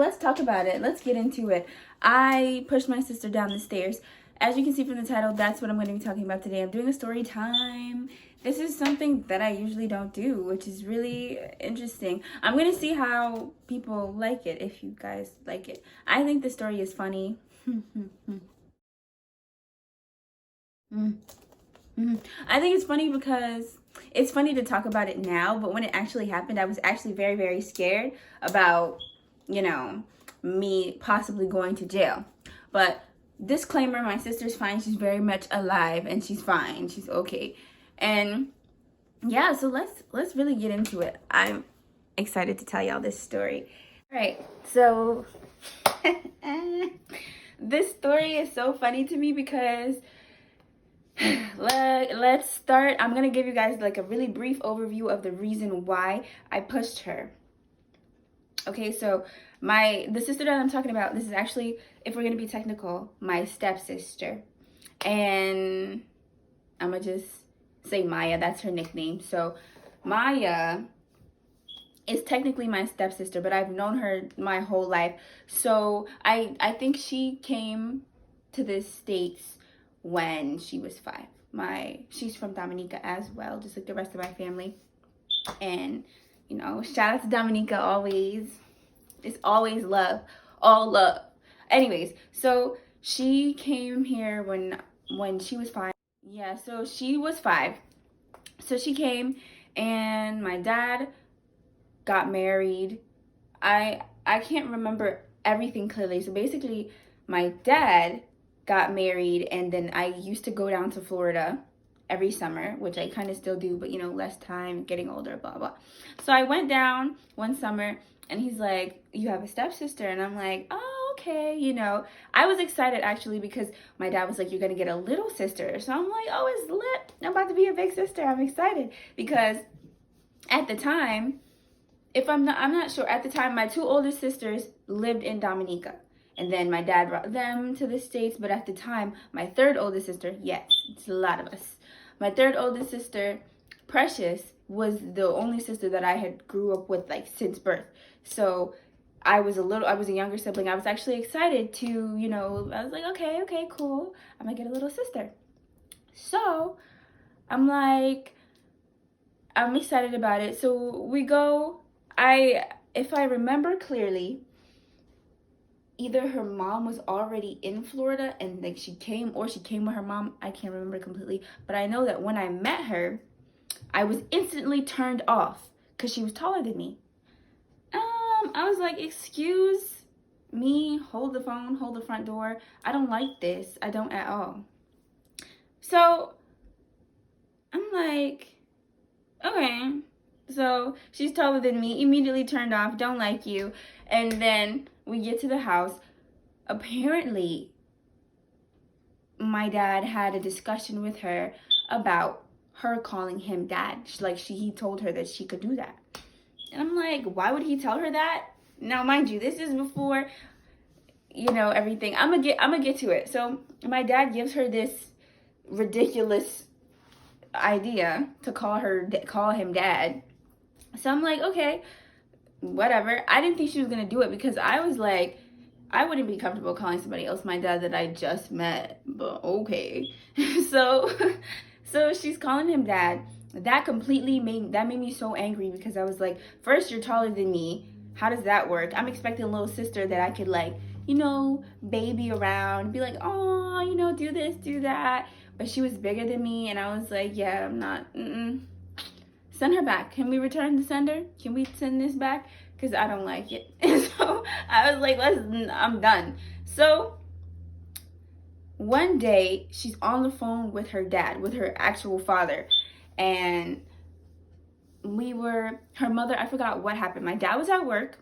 let's talk about it. Let's get into it. I pushed my sister down the stairs. As you can see from the title, that's what I'm going to be talking about today. I'm doing a story time. This is something that I usually don't do, which is really interesting. I'm going to see how people like it, if you guys like it. I think the story is funny. I think it's funny because it's funny to talk about it now, but when it actually happened, I was actually very, very scared about, me possibly going to jail. But disclaimer, my sister's fine. She's very much alive and she's fine. She's okay. And yeah, so let's really get into it. I'm excited to tell y'all this story. All right, so this story is so funny to me because let's start. I'm gonna give you guys like a really brief overview of the reason why I pushed her. Okay, so the sister that I'm talking about, this is actually, if we're gonna be technical, my stepsister. And I'm gonna just say Maya, that's her nickname. So Maya is technically my stepsister, but I've known her my whole life. So I think she came to the States when she was 5. She's from Dominica as well, just like the rest of my family. And shout out to Dominica always. It's always love, all love. Anyways, so she came here when she was 5. Yeah, so she was 5. So she came and my dad got married. I can't remember everything clearly. So basically my dad got married, and then I used to go down to Florida every summer, which I kind of still do, but less time, getting older, blah blah. So I went down one summer and he's like, you have a stepsister, and I'm like, oh, okay. I was excited actually because my dad was like, you're gonna get a little sister. So I'm like, oh, it's lit, I'm about to be a big sister. I'm excited because at the time, I'm not sure, at the time my 2 oldest sisters lived in Dominica. And then my dad brought them to the States. But at the time, my 3rd oldest sister, yes, it's a lot of us. My 3rd oldest sister, Precious, was the only sister that I had grew up with like since birth. So I was a younger sibling. I was actually excited to, I was like, okay, cool. I'm gonna get a little sister. So I'm like, I'm excited about it. So we go, if I remember clearly, either her mom was already in Florida and like she came with her mom. I can't remember completely, but I know that when I met her, I was instantly turned off because she was taller than me. I was like, excuse me, hold the phone, hold the front door. I don't like this. I don't at all. So I'm like, okay. So she's taller than me, immediately turned off, don't like you. And then we get to the house. Apparently, my dad had a discussion with her about her calling him dad. He told her that she could do that. And I'm like, why would he tell her that? Now, mind you, this is before, everything. I'm gonna get to it. So my dad gives her this ridiculous idea to call him dad. So I'm like, okay, whatever. I didn't think she was gonna do it because I was like, I wouldn't be comfortable calling somebody else my dad that I just met, but okay. So she's calling him dad. That made me so angry because I was like, first, you're taller than me. How does that work? I'm expecting a little sister that I could baby around, be like, oh, do this, do that. But she was bigger than me, and I was like, yeah, I'm not. Send her back. Can we return the sender? Can we send this back? Because I don't like it. And so I was like, I'm done. So one day she's on the phone with her dad, with her actual father. And her mother, I forgot what happened. My dad was at work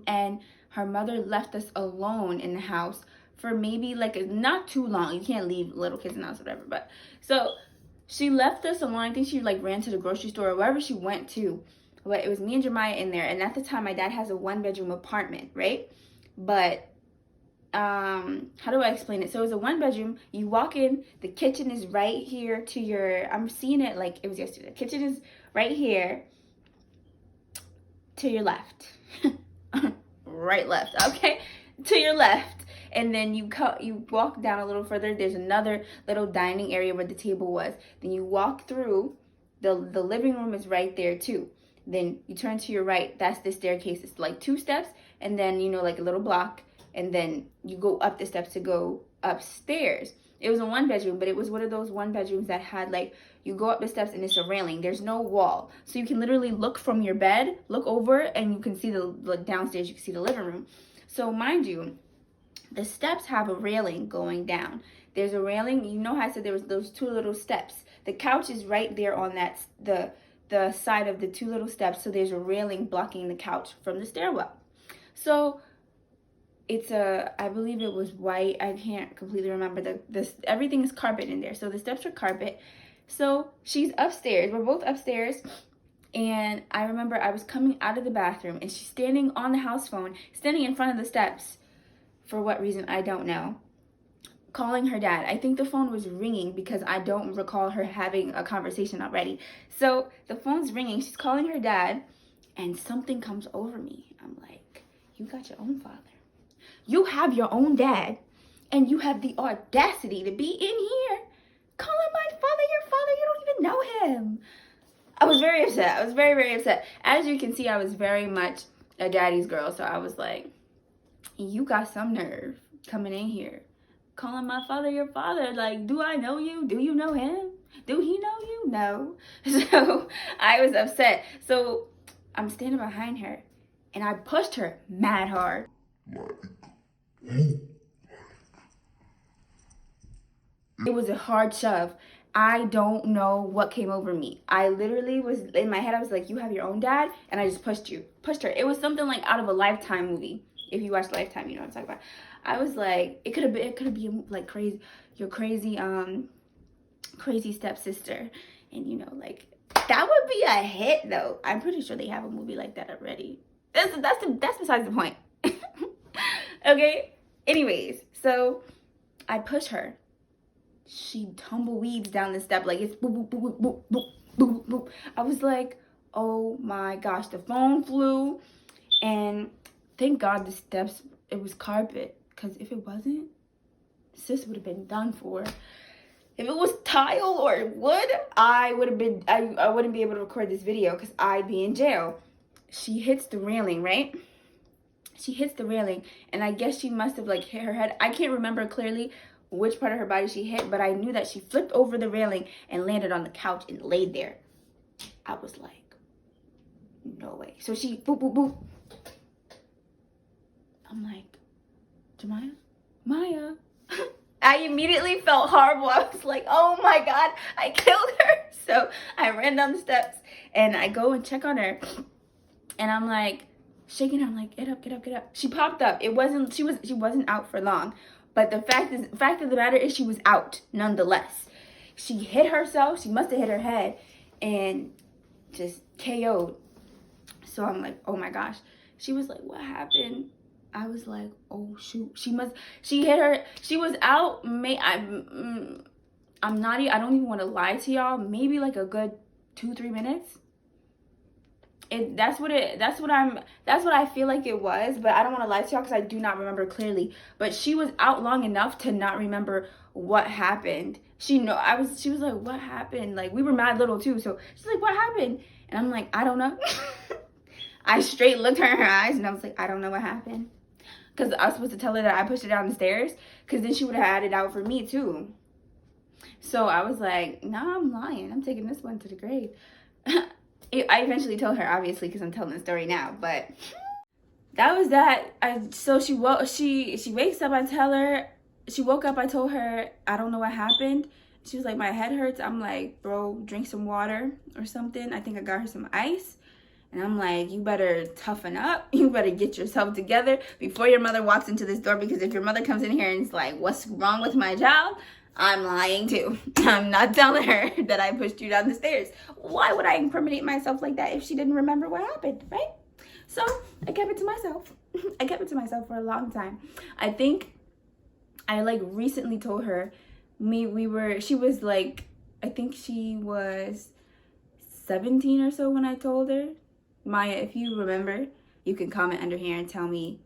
and her mother left us alone in the house for maybe not too long. You can't leave little kids in the house or whatever. But so she left us alone. I think she ran to the grocery store or wherever she went to. But it was me and Jemiah in there. And at the time, my dad has a 1-bedroom apartment, right? But how do I explain it? So it's a 1-bedroom. You walk in, the kitchen is right here to your, I'm seeing it like it was yesterday. The kitchen is right here to your left. right, left, okay? To your left. And then you walk down a little further. There's another little dining area where the table was. Then you walk through. The living room is right there too. Then you turn to your right. That's the staircase. It's like 2 steps, and then, you know, like a little block, and then you go up the steps to go upstairs. It was a 1-bedroom, but it was one of those 1-bedrooms that had, like, you go up the steps and it's a railing. There's no wall. So you can literally look from your bed, look over, and you can see the downstairs, you can see the living room. So mind you, the steps have a railing going down. There's a railing. You know how I said there was those 2 little steps. The couch is right there on that the side of the 2 little steps. So there's a railing blocking the couch from the stairwell. So it's I believe it was white. I can't completely remember. Everything is carpet in there. So the steps are carpet. So she's upstairs. We're both upstairs. And I remember I was coming out of the bathroom and she's standing on the house phone, standing in front of the steps. For what reason, I don't know. Calling her dad. I think the phone was ringing because I don't recall her having a conversation already. So the phone's ringing. She's calling her dad. And something comes over me. I'm like, you got your own father. You have your own dad, and you have the audacity to be in here calling my father your father. You don't even know him. I was very upset. I was very, very upset. As you can see, I was very much a daddy's girl. So I was like, you got some nerve coming in here calling my father your father. Like, do I know you? Do you know him? Do he know you? No. So I was upset. So I'm standing behind her, and I pushed her mad hard. It was a hard shove. I don't know what came over me. I literally was, in my head, I was like, you have your own dad? And I just pushed her. It was something like out of a Lifetime movie. If you watch Lifetime, you know what I'm talking about. I was like, it could be like crazy, your crazy stepsister. And, you know, like, that would be a hit, though. I'm pretty sure they have a movie like that already. That's besides the point. Okay? Anyways, so I push her. She tumbleweeds down the step like it's boop, boop, boop, boop, boop, boop, boop. I was like, oh my gosh. The phone flew. And thank God the steps, it was carpet. Because if it wasn't, sis would have been done for. If it was tile or wood, I wouldn't be able to record this video because I'd be in jail. She hits the railing, right? She hits the railing, and I guess she must have, like, hit her head. I can't remember clearly which part of her body she hit, but I knew that she flipped over the railing and landed on the couch and laid there. I was like, no way. So she, boop, boop, boop. I'm like, Jemiah? Maya? I immediately felt horrible. I was like, oh my God, I killed her. So I ran down the steps, and I go and check on her, and I'm like, shaking her. I'm like, get up, get up, get up. She popped up. She wasn't out for long. But the fact of the matter is she was out nonetheless. She hit herself. She must have hit her head and just KO'd. So I'm like, oh my gosh. She was like, what happened? I was like, oh shoot. She hit her. She was out. I don't even want to lie to y'all. Maybe like a good 2-3 minutes. That's what I feel like it was, but I don't want to lie to y'all because I do not remember clearly. But she was out long enough to not remember what happened. She was like, what happened? Like, we were mad little too, so she's like, what happened? And I'm like, I don't know. I straight looked her in her eyes and I was like, I don't know what happened. Because I was supposed to tell her that I pushed her down the stairs, because then she would have had it out for me too. So I was like, nah, I'm lying. I'm taking this one to the grave. I eventually told her, obviously, because I'm telling the story now, but that was that. So she wakes up, I tell her, she woke up, I told her, I don't know what happened. She was like, my head hurts. I'm like, bro, drink some water or something. I think I got her some ice. And I'm like, you better toughen up. You better get yourself together before your mother walks into this door, because if your mother comes in here and is like, what's wrong with my child? I'm lying too. I'm not telling her that I pushed you down the stairs. Why would I incriminate myself like that if she didn't remember what happened, right? So I kept it to myself. I kept it to myself for a long time. I think I like recently told her, she was like, I think she was 17 or so when I told her. Maya, if you remember, you can comment under here and tell me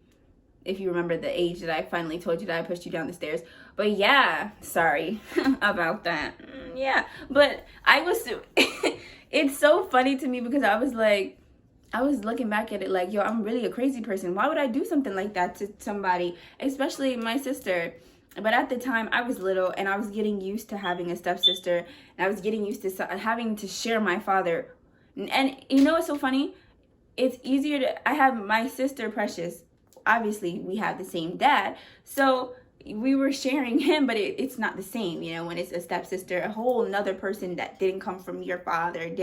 if you remember the age that I finally told you that I pushed you down the stairs. But yeah, sorry about that. Yeah, but I was, it's so funny to me because I was like, I was looking back at it like, yo, I'm really a crazy person. Why would I do something like that to somebody, especially my sister? But at the time, I was little and I was getting used to having a stepsister, and I was getting used to having to share my father. And you know what's so funny? It's easier to, I have my sister Precious. Obviously, we have the same dad. So we were sharing him, but it's not the same, you know, when it's a stepsister, a whole another person that didn't come from your father,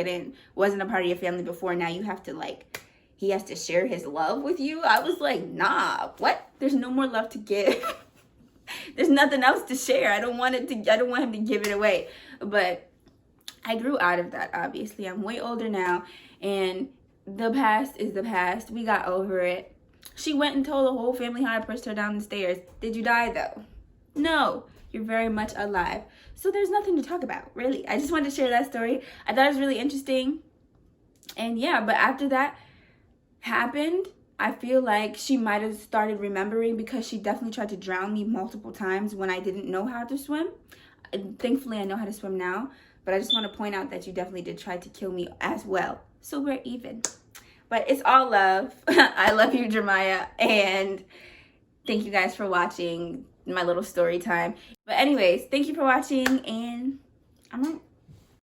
wasn't a part of your family before. Now you have to like, he has to share his love with you. I was like, nah, what? There's no more love to give. There's nothing else to share. I don't want him to give it away. But I grew out of that, obviously. I'm way older now, and the past is the past. We got over it. She went and told the whole family how I pushed her down the stairs. Did you die, though? No, you're very much alive. So there's nothing to talk about, really. I just wanted to share that story. I thought it was really interesting. And yeah, but after that happened, I feel like she might have started remembering, because she definitely tried to drown me multiple times when I didn't know how to swim. Thankfully, I know how to swim now. But I just want to point out that you definitely did try to kill me as well. So we're even. But it's all love. I love you, Jeremiah. And thank you guys for watching my little story time. But anyways, thank you for watching. And I'm out.